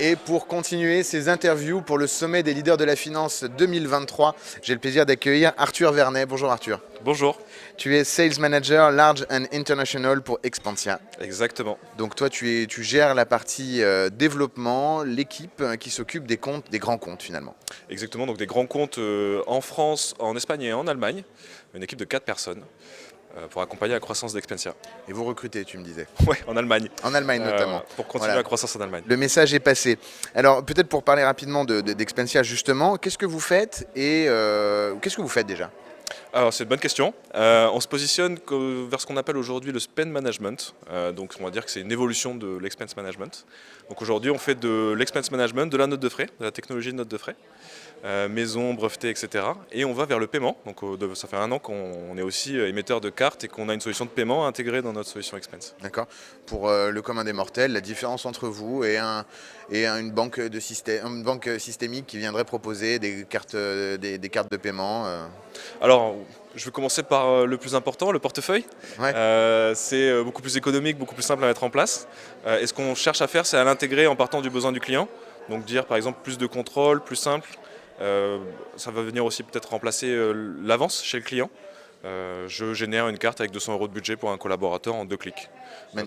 Et pour continuer ces interviews pour le sommet des leaders de la finance 2023, j'ai le plaisir d'accueillir Arthur Vernet. Bonjour Arthur. Bonjour. Tu es Sales Manager Large and International pour Expansia. Exactement. Donc toi, tu gères la partie développement, l'équipe qui s'occupe des comptes, des grands comptes finalement. Exactement, donc des grands comptes en France, en Espagne et en Allemagne. Une équipe de 4 personnes pour accompagner la croissance d'Expansia. Et vous recrutez, tu me disais. Oui, en Allemagne. En Allemagne notamment. Pour continuer Voilà. la croissance en Allemagne. Le message est passé. Alors peut-être pour parler rapidement d'Expansia justement, qu'est-ce que vous faites et qu'est-ce que vous faites déjà? Alors c'est une bonne question. On se positionne vers ce qu'on appelle aujourd'hui le spend management. Donc on va dire que c'est une évolution de l'expense management. Donc aujourd'hui on fait de l'expense management, de la note de frais, de la technologie de note de frais, maison, breveté, etc. Et on va vers le paiement. Donc ça fait 1 an qu'on est aussi émetteur de cartes et qu'on a une solution de paiement intégrée dans notre solution expense. D'accord. Pour le commun des mortels, la différence entre vous et une banque systémique qui viendrait proposer des cartes de paiement. Alors, je vais commencer par le plus important, le portefeuille. Ouais. C'est beaucoup plus économique, beaucoup plus simple à mettre en place. Et ce qu'on cherche à faire, c'est à l'intégrer en partant du besoin du client. Donc dire par exemple plus de contrôle, plus simple. Ça va venir aussi peut-être remplacer l'avance chez le client. Je génère une carte avec 200 € de budget pour un collaborateur en 2 clics.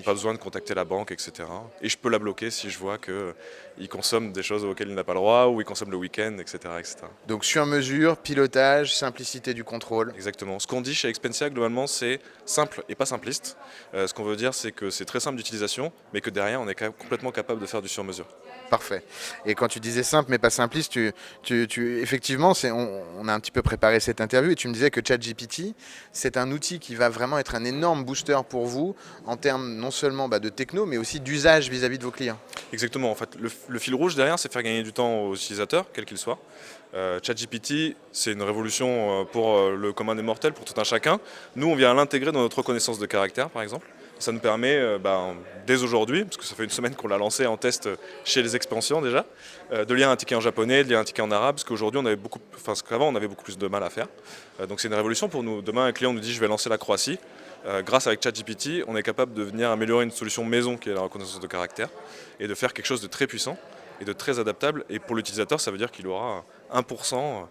Pas besoin de contacter la banque, etc. Et je peux la bloquer si je vois qu'il consomme des choses auxquelles il n'a pas le droit ou il consomme le week-end, etc., etc. Donc sur mesure, pilotage, simplicité du contrôle. Exactement. Ce qu'on dit chez Expansia, globalement, c'est simple et pas simpliste. Ce qu'on veut dire, c'est que c'est très simple d'utilisation, mais que derrière, on est complètement capable de faire du sur-mesure. Parfait. Et quand tu disais simple mais pas simpliste, effectivement, on a un petit peu préparé cette interview et tu me disais que ChatGPT, c'est un outil qui va vraiment être un énorme booster pour vous en termes non seulement de techno, mais aussi d'usage vis-à-vis de vos clients. Exactement. En fait, le fil rouge derrière, c'est faire gagner du temps aux utilisateurs, quels qu'ils soient. ChatGPT, c'est une révolution pour le commun des mortels, pour tout un chacun. Nous, on vient l'intégrer dans notre reconnaissance de caractère, par exemple. Ça nous permet, dès aujourd'hui, parce que ça fait une semaine qu'on l'a lancé en test chez les expansions déjà, de lire un ticket en japonais, de lire un ticket en arabe, parce qu'aujourd'hui, qu'avant, on avait beaucoup plus de mal à faire. Donc c'est une révolution pour nous. Demain, un client nous dit « je vais lancer la Croatie ». Grâce avec ChatGPT, on est capable de venir améliorer une solution maison qui est la reconnaissance de caractère et de faire quelque chose de très puissant et de très adaptable. Et pour l'utilisateur, ça veut dire qu'il aura 1%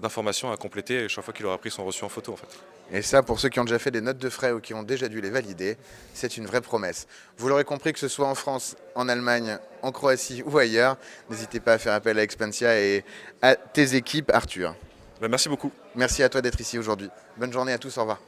d'informations à compléter chaque fois qu'il aura pris son reçu en photo en fait. Et ça, pour ceux qui ont déjà fait des notes de frais ou qui ont déjà dû les valider, c'est une vraie promesse. Vous l'aurez compris, que ce soit en France, en Allemagne, en Croatie ou ailleurs, n'hésitez pas à faire appel à Expansia et à tes équipes, Arthur. Merci beaucoup. Merci à toi d'être ici aujourd'hui. Bonne journée à tous, au revoir.